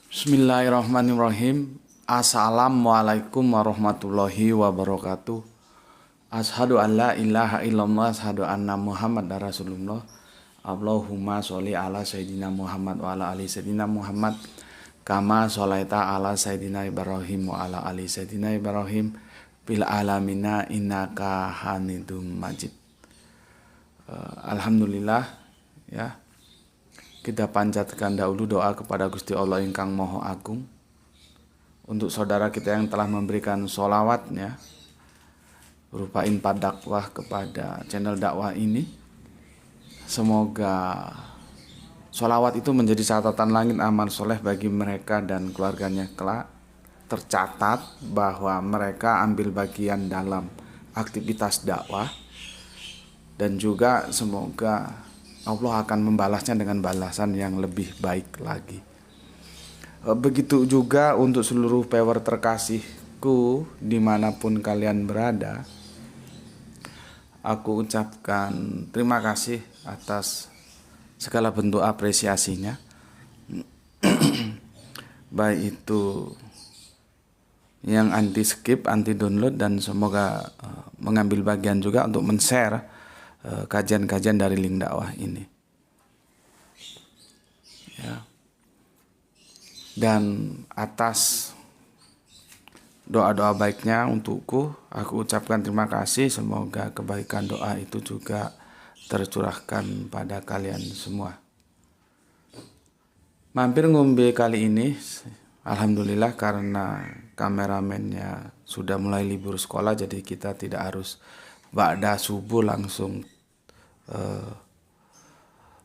Bismillahirrahmanirrahim. Assalamualaikum warahmatullahi wabarakatuh. Ashadu an la ilaha illallah, ashadu anna Muhammad Rasulullah. Allahumma sholli ala Sayyidina Muhammad wa ala ali Sayyidina Muhammad kama sholaita ala Sayyidina Ibrahim wa ala ali Sayyidina Ibrahim bil alamina innaka hamidum majid. Alhamdulillah, ya. Kita panjatkan dahulu doa kepada Gusti Allah ingkang Moho Agung untuk saudara kita yang telah memberikan sholawatnya berupa infak dakwah kepada channel dakwah ini. Semoga sholawat itu menjadi catatan langit amal soleh bagi mereka dan keluarganya kelak. Tercatat bahwa mereka ambil bagian dalam aktivitas dakwah, dan juga semoga Allah akan membalasnya dengan balasan yang lebih baik lagi. Begitu juga untuk seluruh viewer terkasihku dimanapun kalian berada. Aku ucapkan terima kasih atas segala bentuk apresiasinya. Baik itu yang anti skip, anti download, dan semoga mengambil bagian juga untuk men-share kajian-kajian dari link dakwah ini, ya. Dan atas doa-doa baiknya untukku, aku ucapkan terima kasih. Semoga kebaikan doa itu juga tercurahkan pada kalian semua. Mampir ngombe kali ini, alhamdulillah, karena kameramennya sudah mulai libur sekolah, jadi kita tidak harus ba'da subuh langsung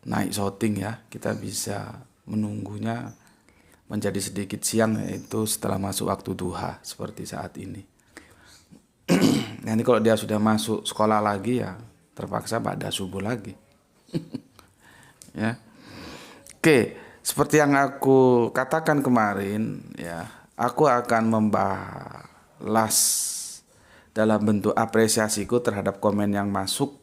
naik syuting, ya. Kita bisa menunggunya menjadi sedikit siang, yaitu setelah masuk waktu duha seperti saat ini. Nanti kalau dia sudah masuk sekolah lagi, ya terpaksa ba'da subuh lagi. Ya. Oke, seperti yang aku katakan kemarin, ya, aku akan membalas dalam bentuk apresiasiku terhadap komen yang masuk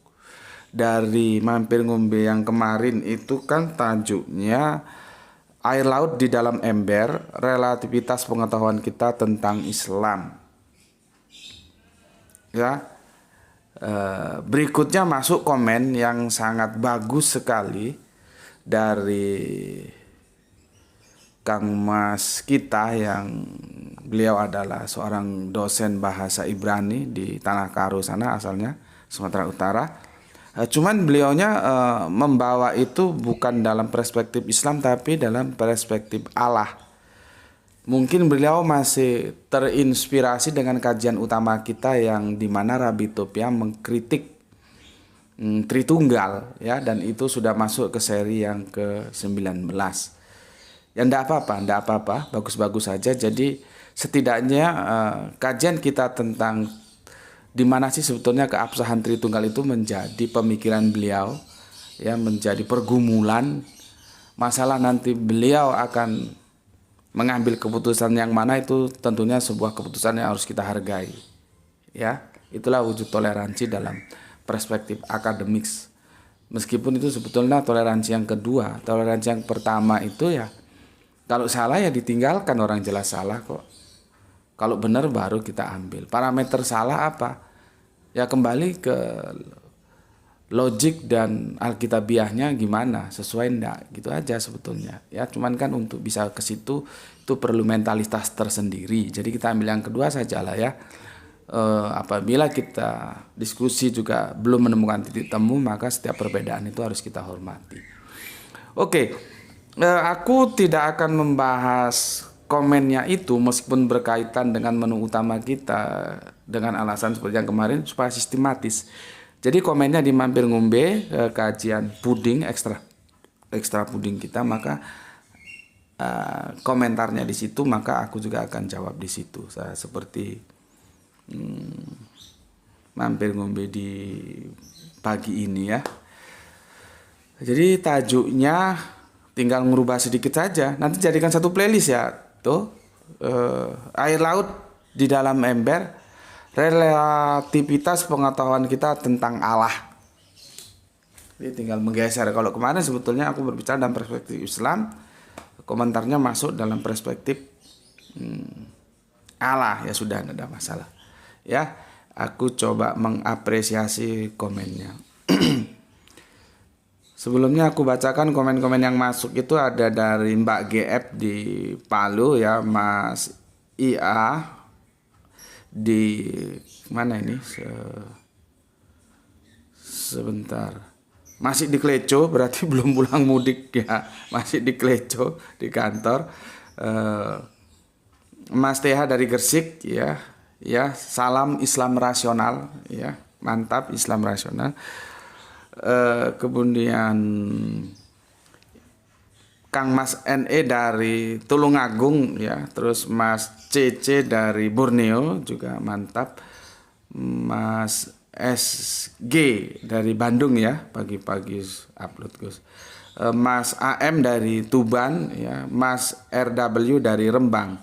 dari mampir ngombe yang kemarin. Itu kan tajuknya air laut di dalam ember, relativitas pengetahuan kita tentang Islam, ya. Berikutnya masuk komen yang sangat bagus sekali dari Kang Mas kita, yang beliau adalah seorang dosen bahasa Ibrani di Tanah Karo sana, asalnya Sumatera Utara. Cuman beliaunya membawa itu bukan dalam perspektif Islam, tapi dalam perspektif Allah. Mungkin beliau masih terinspirasi dengan kajian utama kita yang dimana Rabi Topia mengkritik Tritunggal, ya, dan itu sudah masuk ke seri yang ke-19. Ya, enggak apa-apa, bagus-bagus saja. Jadi setidaknya kajian kita tentang di mana sih sebetulnya keabsahan Tritunggal itu menjadi pemikiran beliau, ya, menjadi pergumulan. Masalah nanti beliau akan mengambil keputusan yang mana, itu tentunya sebuah keputusan yang harus kita hargai, ya. Itulah wujud toleransi dalam perspektif akademik. Meskipun itu sebetulnya toleransi yang kedua. Toleransi yang pertama itu, ya, kalau salah ya ditinggalkan, orang jelas salah kok. Kalau benar baru kita ambil. Parameter salah apa? Ya kembali ke logik dan alkitabiahnya gimana, sesuai enggak, gitu aja sebetulnya. Ya cuman kan untuk bisa ke situ itu perlu mentalitas tersendiri. Jadi kita ambil yang kedua saja lah, ya. Apabila kita diskusi juga belum menemukan titik temu, maka setiap perbedaan itu harus kita hormati. Oke. Aku tidak akan membahas komennya itu meskipun berkaitan dengan menu utama kita, dengan alasan seperti yang kemarin supaya sistematis. Jadi komennya di mampir ngombe kajian puding ekstra puding kita, maka komentarnya di situ, maka aku juga akan jawab di situ. Seperti mampir ngombe di pagi ini, ya. Jadi tajuknya tinggal merubah sedikit saja, nanti jadikan satu playlist, ya. Tuh, air laut di dalam ember, relativitas pengetahuan kita tentang Allah. Jadi tinggal menggeser. Kalau kemarin sebetulnya aku berbicara dalam perspektif Islam, komentarnya masuk dalam perspektif Allah, ya sudah, tidak ada masalah. Ya, aku coba mengapresiasi komennya. Sebelumnya aku bacakan komen-komen yang masuk itu ada dari Mbak GF di Palu ya, Mas IA di mana ini? Sebentar. Masih di Kleco, berarti belum pulang mudik ya. Masih di Kleco di kantor. Mas TH dari Gresik ya. Ya, salam Islam rasional ya. Mantap Islam rasional. Kemudian Kang Mas NE dari Tulungagung ya, terus Mas CC dari Borneo juga mantap, Mas SG dari Bandung ya, pagi-pagi upload Gus, Mas AM dari Tuban ya, Mas RW dari Rembang,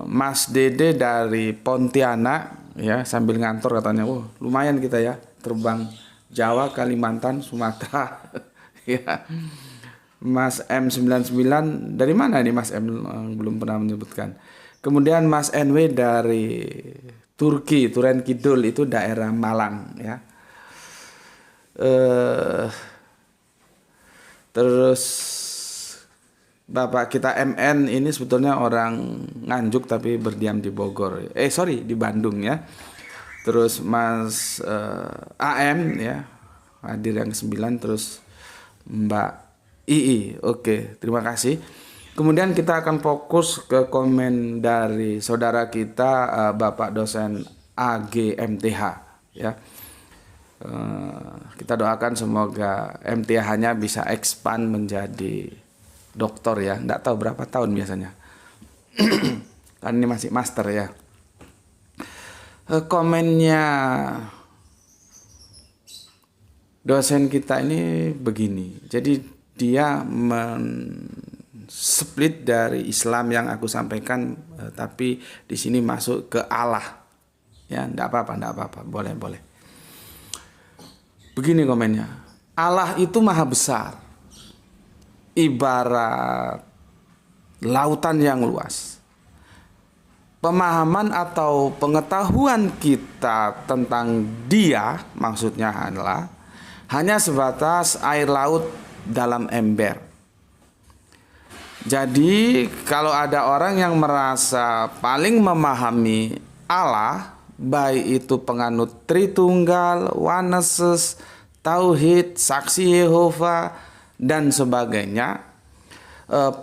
Mas Dede dari Pontianak ya, sambil ngantor katanya, lumayan kita ya terbang Jawa, Kalimantan, Sumatera ya. Mas M99 dari mana nih Mas M, belum pernah menyebutkan. Kemudian Mas NW dari Turki, Turen Kidul, itu daerah Malang ya. Terus Bapak kita MN ini sebetulnya orang Nganjuk tapi berdiam di Bogor. Di Bandung ya. Terus Mas AM ya, hadir yang ke-9, terus Mbak II. Oke, terima kasih. Kemudian kita akan fokus ke komen dari saudara kita Bapak dosen AGMTH ya. Kita doakan semoga MTH-nya bisa expand menjadi doktor ya. Nggak tahu berapa tahun biasanya. Kan ini masih master ya. Komennya dosen kita ini begini. Jadi dia split dari Islam yang aku sampaikan, tapi di sini masuk ke Allah. Ya, enggak apa-apa, boleh. Begini komennya. Allah itu maha besar. Ibarat lautan yang luas. Pemahaman atau pengetahuan kita tentang dia maksudnya adalah hanya sebatas air laut dalam ember. Jadi kalau ada orang yang merasa paling memahami Allah, baik itu penganut Tritunggal, Oneness, Tauhid, Saksi Yehova dan sebagainya,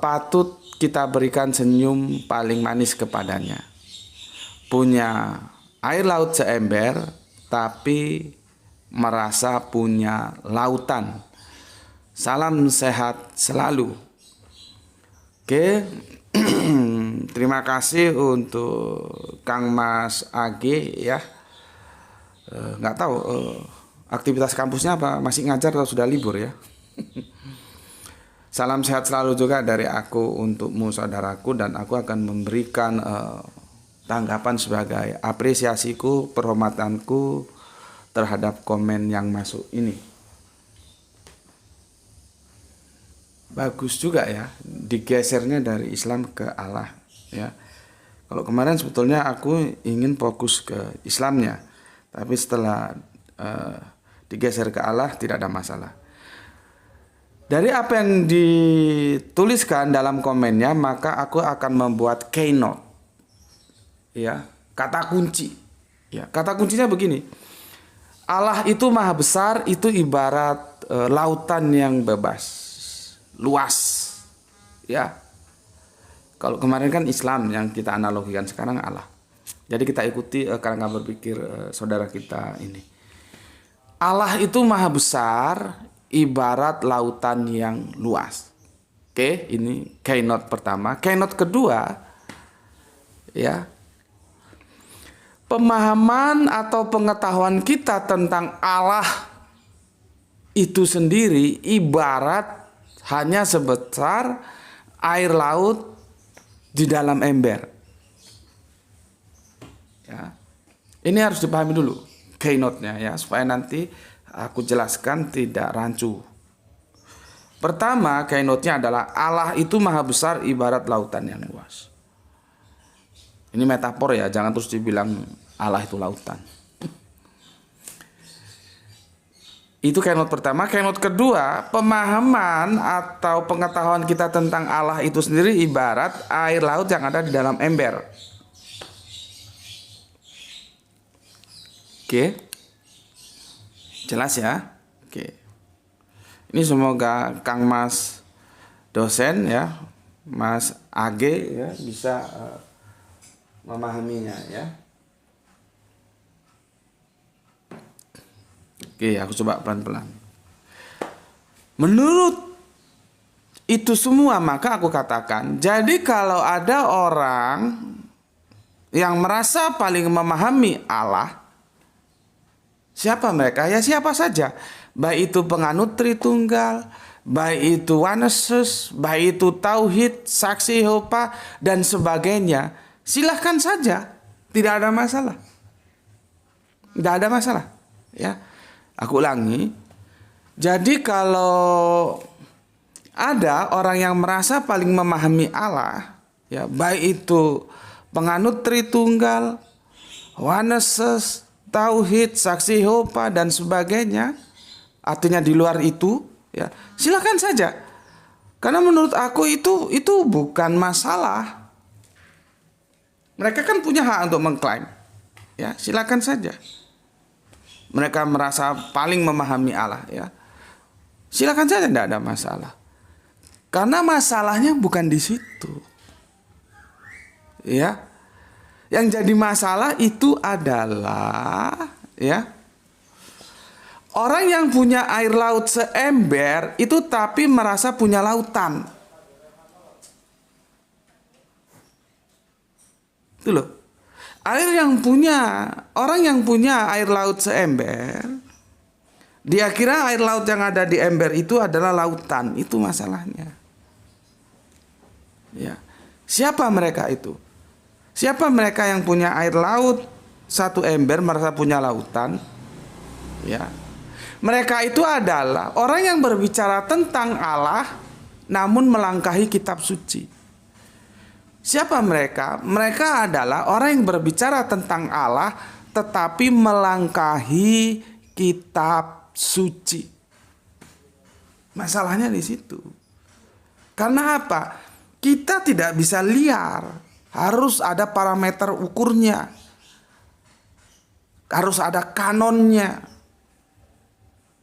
patut kita berikan senyum paling manis kepadanya. Punya air laut seember, tapi merasa punya lautan. Salam sehat selalu. Oke, terima kasih untuk Kang Mas AG ya. Nggak tahu aktivitas kampusnya apa, masih ngajar atau sudah libur ya. Salam sehat selalu juga dari aku untukmu saudaraku, dan aku akan memberikan tanggapan sebagai apresiasiku, penghormatanku terhadap komen yang masuk ini. Bagus juga ya, digesernya dari Islam ke Allah ya. Kalau kemarin sebetulnya aku ingin fokus ke Islamnya, tapi setelah digeser ke Allah tidak ada masalah. Dari apa yang dituliskan dalam komennya, maka aku akan membuat keynote. Ya, kata kunci. Ya, kata kuncinya begini. Allah itu maha besar, itu ibarat lautan yang bebas, luas. Ya. Kalau kemarin kan Islam yang kita analogikan, sekarang Allah. Jadi kita ikuti karena berpikir saudara kita ini. Allah itu maha besar, ibarat lautan yang luas. Oke, ini keynote pertama. Keynote kedua, ya, pemahaman atau pengetahuan kita tentang Allah itu sendiri ibarat hanya sebesar air laut di dalam ember. Ya, ini harus dipahami dulu keynote-nya ya, supaya nanti aku jelaskan tidak rancu. Pertama, keynote-nya adalah Allah itu maha besar ibarat lautan yang luas. Ini metafor ya, jangan terus dibilang Allah itu lautan. Itu keynote pertama. Keynote kedua, pemahaman atau pengetahuan kita tentang Allah itu sendiri ibarat air laut yang ada di dalam ember. Oke. Jelas ya? Oke. Ini semoga Kang Mas dosen ya, Mas AG ya bisa memahaminya ya. Oke, aku coba pelan-pelan. Menurut itu semua maka aku katakan, jadi kalau ada orang yang merasa paling memahami Allah, siapa mereka? Ya siapa saja. Baik itu penganut Tritunggal, baik itu Oneness, baik itu Tauhid, Saksi Yehova dan sebagainya. Silahkan saja, tidak ada masalah. Tidak ada masalah. Ya, aku ulangi. Jadi kalau ada orang yang merasa paling memahami Allah, ya baik itu penganut Tritunggal, Oneness, Tauhid, Saksi Yehova dan sebagainya, artinya di luar itu, ya silakan saja. Karena menurut aku itu bukan masalah. Mereka kan punya hak untuk mengklaim. Ya, silakan saja. Mereka merasa paling memahami Allah, ya. Silakan saja, tidak ada masalah. Karena masalahnya bukan di situ. Ya. Yang jadi masalah itu adalah ya orang yang punya air laut seember itu tapi merasa punya lautan. Itu loh. Orang yang punya air laut seember, dia kira air laut yang ada di ember itu adalah lautan. Itu masalahnya. Ya. Siapa mereka itu? Siapa mereka yang punya air laut satu ember merasa punya lautan? Ya. Mereka itu adalah orang yang berbicara tentang Allah namun melangkahi kitab suci. Siapa mereka? Mereka adalah orang yang berbicara tentang Allah tetapi melangkahi kitab suci. Masalahnya di situ. Karena apa? Kita tidak bisa liar. Harus ada parameter ukurnya. Harus ada kanonnya.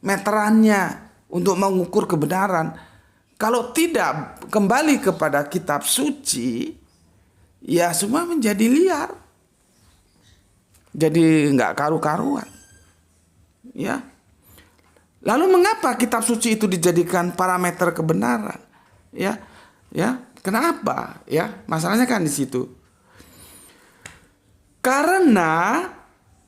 Meterannya untuk mengukur kebenaran. Kalau tidak kembali kepada kitab suci, ya semua menjadi liar. Jadi nggak karu-karuan. Ya. Lalu mengapa kitab suci itu dijadikan parameter kebenaran? Ya. Ya. Kenapa? Ya, masalahnya kan di situ. Karena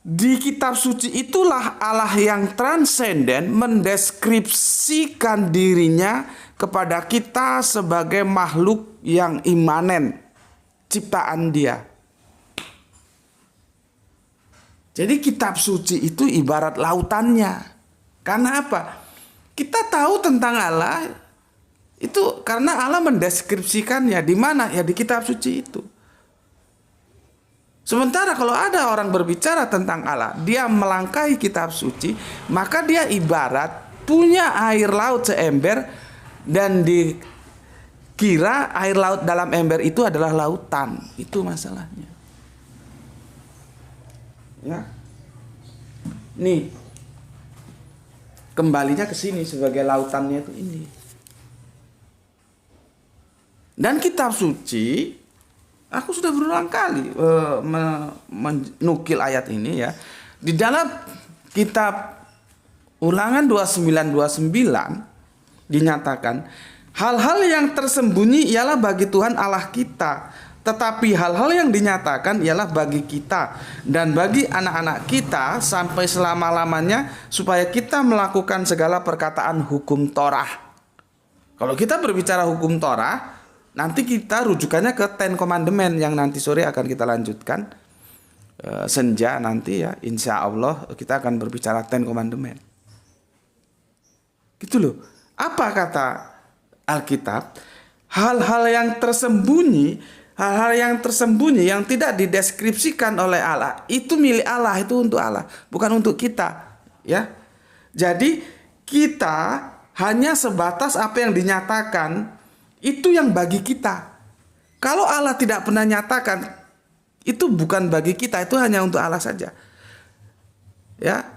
di kitab suci itulah Allah yang transenden mendeskripsikan dirinya kepada kita sebagai makhluk yang imanen, ciptaan Dia. Jadi kitab suci itu ibarat lautannya. Karena apa? Kita tahu tentang Allah itu karena Allah mendeskripsikannya di mana? Ya di kitab suci itu. Sementara kalau ada orang berbicara tentang Allah, dia melangkahi kitab suci, maka dia ibarat punya air laut seember dan dikira air laut dalam ember itu adalah lautan. Itu masalahnya. Ya. Nih. Kembalinya ke sini sebagai lautannya itu ini. Dan kitab suci, aku sudah berulang kali menukil ayat ini ya. Di dalam kitab Ulangan 29:29 dinyatakan, hal-hal yang tersembunyi ialah bagi Tuhan Allah kita, tetapi hal-hal yang dinyatakan ialah bagi kita dan bagi anak-anak kita sampai selama-lamanya, supaya kita melakukan segala perkataan hukum Torah. Kalau kita berbicara hukum Torah, nanti kita rujukannya ke Ten Commandment yang nanti sore akan kita lanjutkan. Senja nanti ya, insya Allah kita akan berbicara Ten Commandment. Gitu loh. Apa kata Alkitab, hal-hal yang tersembunyi, yang tidak dideskripsikan oleh Allah, itu milik Allah, itu untuk Allah, bukan untuk kita, ya. Jadi kita hanya sebatas apa yang dinyatakan, itu yang bagi kita. Kalau Allah tidak pernah nyatakan, itu bukan bagi kita, itu hanya untuk Allah saja. Ya.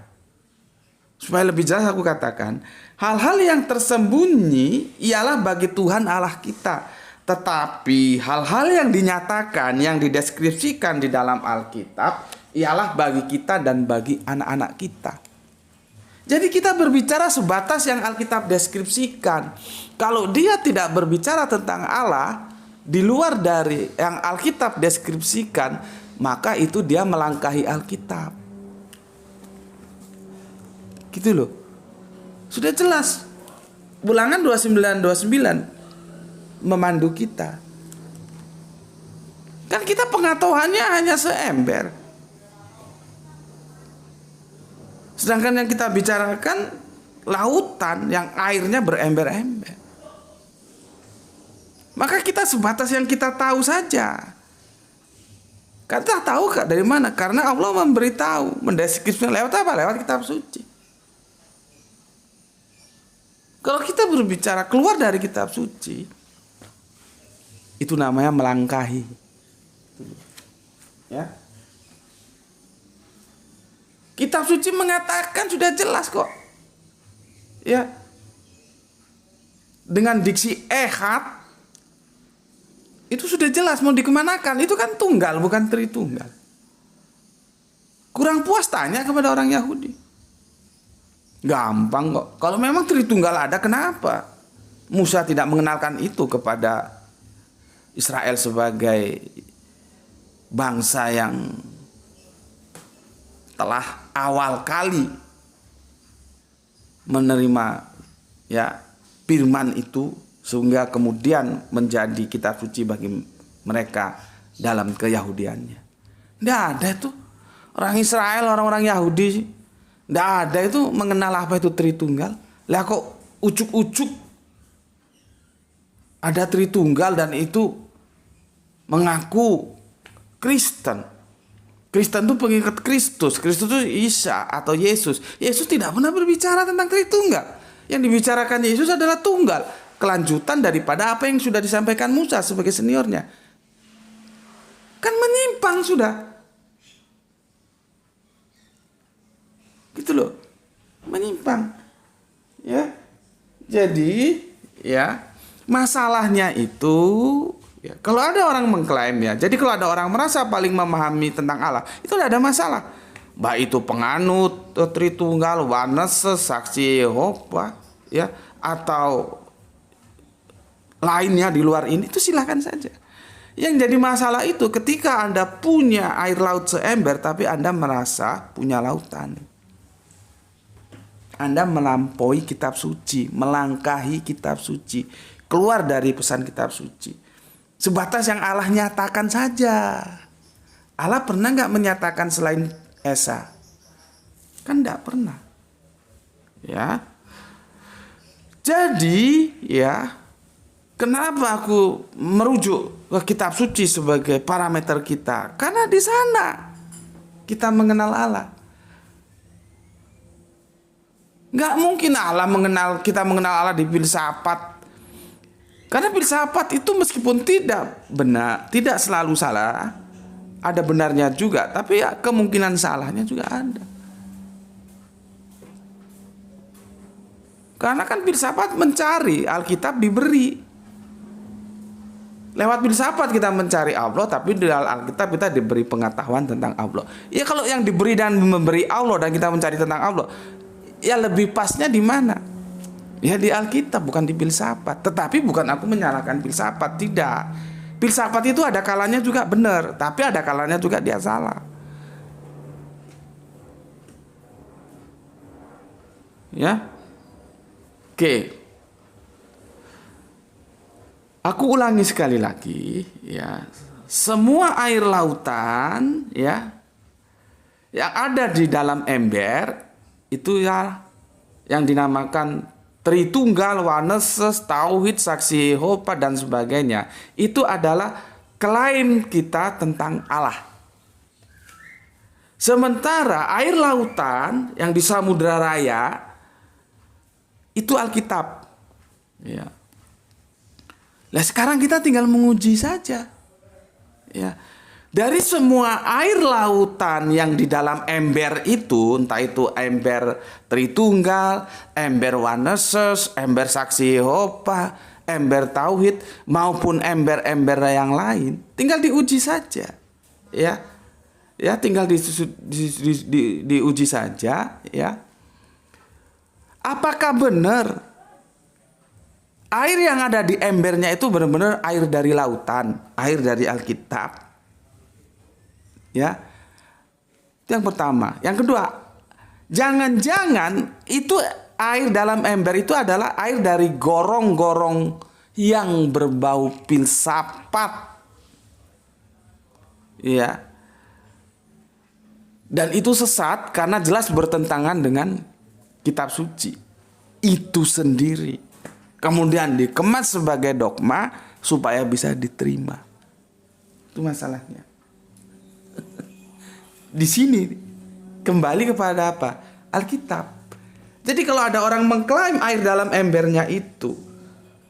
Supaya lebih jelas aku katakan, hal-hal yang tersembunyi ialah bagi Tuhan Allah kita. Tetapi hal-hal yang dinyatakan, yang dideskripsikan di dalam Alkitab ialah bagi kita dan bagi anak-anak kita. Jadi kita berbicara sebatas yang Alkitab deskripsikan. Kalau dia tidak berbicara tentang Allah di luar dari yang Alkitab deskripsikan, maka itu dia melangkahi Alkitab. Gitu loh. Sudah jelas. Ulangan 29:29 memandu kita. Kan kita pengetahuannya hanya seember. Sedangkan yang kita bicarakan lautan yang airnya berember-ember. Maka kita sebatas yang kita tahu saja. Kita tahu dari mana? Karena Allah memberitahu, mendeskripsikan lewat apa? Lewat kitab suci. Kalau kita berbicara keluar dari kitab suci, itu namanya melangkahi. Ya. Kitab suci mengatakan sudah jelas kok. Ya. Dengan diksi ehad, itu sudah jelas mau dikemanakan. Itu kan tunggal, bukan tritunggal. Kurang puas tanya kepada orang Yahudi. Gampang kok. Kalau memang tritunggal ada, kenapa Musa tidak mengenalkan itu kepada Israel sebagai bangsa yang telah awal kali menerima ya firman itu, sehingga kemudian menjadi kitab suci bagi mereka dalam keyahudiannya. Tidak ada itu orang Israel, orang-orang Yahudi, tidak ada itu mengenal apa itu tritunggal. Lah kok ucuk-ucuk ada tritunggal dan itu mengaku Kristen. Kristen itu pengikut Kristus. Kristus itu Isa atau Yesus. Yesus tidak pernah berbicara tentang tritunggal. Yang dibicarakan Yesus adalah tunggal. Kelanjutan daripada apa yang sudah disampaikan Musa sebagai seniornya. Kan menyimpang sudah. Gitu loh. Menyimpang. Ya. Jadi, ya, masalahnya itu, ya, kalau ada orang mengklaim, ya, jadi kalau ada orang merasa paling memahami tentang Allah, itu tidak ada masalah. Baik itu penganut Tritunggal, Oneness, Saksi Yehova, ya, atau lainnya di luar ini, itu silakan saja. Yang jadi masalah itu ketika Anda punya air laut seember, tapi Anda merasa punya lautan. Anda melampaui kitab suci, melangkahi kitab suci, keluar dari pesan kitab suci. Sebatas yang Allah nyatakan saja. Allah pernah nggak menyatakan selain Esa? Kan nggak pernah. Ya. Jadi, ya, kenapa aku merujuk ke kitab suci sebagai parameter kita? Karena di sana kita mengenal Allah. Nggak mungkin kita mengenal Allah di filsafat. Karena filsafat itu meskipun tidak benar, tidak selalu salah, ada benarnya juga, tapi ya kemungkinan salahnya juga ada. Karena kan filsafat mencari, Alkitab diberi. Lewat filsafat kita mencari Allah, tapi di dalam Alkitab kita diberi pengetahuan tentang Allah. Ya kalau yang diberi dan memberi Allah dan kita mencari tentang Allah, ya lebih pasnya di mana? Ya di Alkitab, bukan di filsafat. Tetapi bukan aku menyalahkan filsafat, tidak. Filsafat itu ada kalanya juga benar, tapi ada kalanya juga dia salah. Ya. Oke. Aku ulangi sekali lagi, ya. Semua air lautan, ya, yang ada di dalam ember itu ya yang dinamakan Tritunggal, Waneses, Tauhid, Saksi Yehova dan sebagainya, itu adalah klaim kita tentang Allah. Sementara air lautan yang di Samudra Raya itu Alkitab. Ya. Nah, sekarang kita tinggal menguji saja. Ya. Dari semua air lautan yang di dalam ember itu, entah itu ember Tritunggal, ember Waneses, ember Saksi Yehova, ember Tauhid, maupun ember-ember yang lain, tinggal diuji saja. Ya, ya tinggal diuji saja. Ya, apakah benar air yang ada di embernya itu benar-benar air dari lautan, air dari Alkitab? Ya, itu yang pertama. Yang kedua, jangan-jangan itu air dalam ember itu adalah air dari gorong-gorong yang berbau filsafat. Ya, dan itu sesat karena jelas bertentangan dengan kitab suci itu sendiri. Kemudian dikemas sebagai dogma supaya bisa diterima. Itu masalahnya. Di sini kembali kepada apa? Alkitab. Jadi kalau ada orang mengklaim air dalam embernya itu,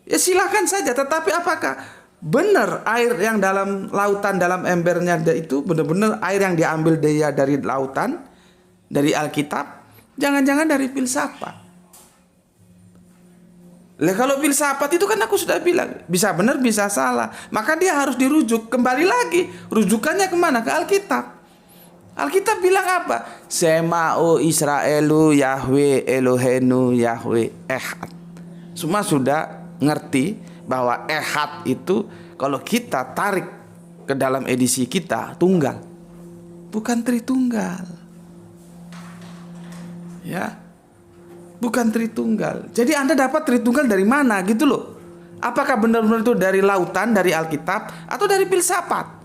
ya silakan saja. Tetapi apakah benar air yang dalam lautan dalam embernya itu benar-benar air yang diambil dia dari lautan, dari Alkitab? Jangan-jangan dari filsafat. Lah kalau filsafat itu kan aku sudah bilang bisa benar bisa salah. Maka dia harus dirujuk kembali lagi. Rujukannya kemana? Ke Alkitab. Alkitab bilang apa? Sema'u Israelu Yahweh Elohenu Yahweh Ehad. Semua sudah ngerti bahwa Ehad itu kalau kita tarik ke dalam edisi kita tunggal, bukan Tritunggal. Ya, bukan Tritunggal. Jadi Anda dapat Tritunggal dari mana gitu loh? Apakah benar-benar itu dari lautan, dari Alkitab, atau dari filsafat?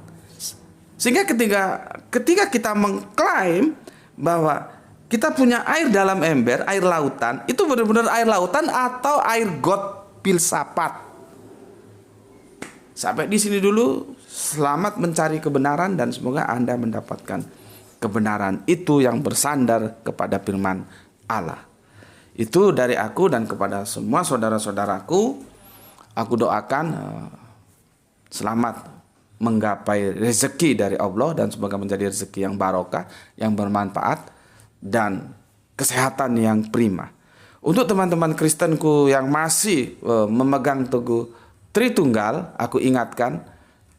Sehingga ketika kita mengklaim bahwa kita punya air dalam ember, air lautan, itu benar-benar air lautan atau air got filsafat. Sampai di sini dulu. Selamat mencari kebenaran dan semoga Anda mendapatkan kebenaran itu yang bersandar kepada firman Allah. Itu dari aku dan kepada semua saudara-saudaraku, aku doakan selamat menggapai rezeki dari Allah dan semoga menjadi rezeki yang barokah, yang bermanfaat dan kesehatan yang prima. Untuk teman-teman Kristenku yang masih memegang teguh Tritunggal, aku ingatkan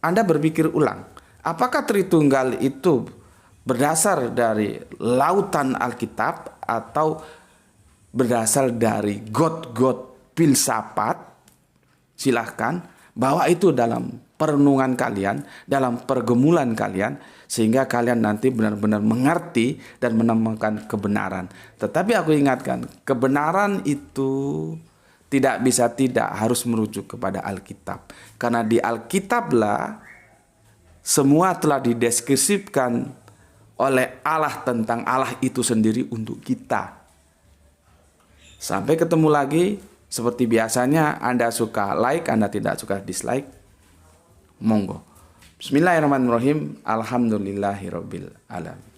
Anda berpikir ulang. Apakah Tritunggal itu berdasar dari lautan Alkitab atau berasal dari got-got filsafat? Silahkan bawa itu dalam perenungan kalian, dalam pergumulan kalian, sehingga kalian nanti benar-benar mengerti dan menemukan kebenaran. Tetapi aku ingatkan, kebenaran itu tidak bisa tidak harus merujuk kepada Alkitab. Karena di Alkitablah semua telah dideskripsikan oleh Allah tentang Allah itu sendiri untuk kita. Sampai ketemu lagi. Seperti biasanya, Anda suka like, Anda tidak suka dislike. Monggo. Bismillahirrahmanirrahim. Alhamdulillahirabbil alamin.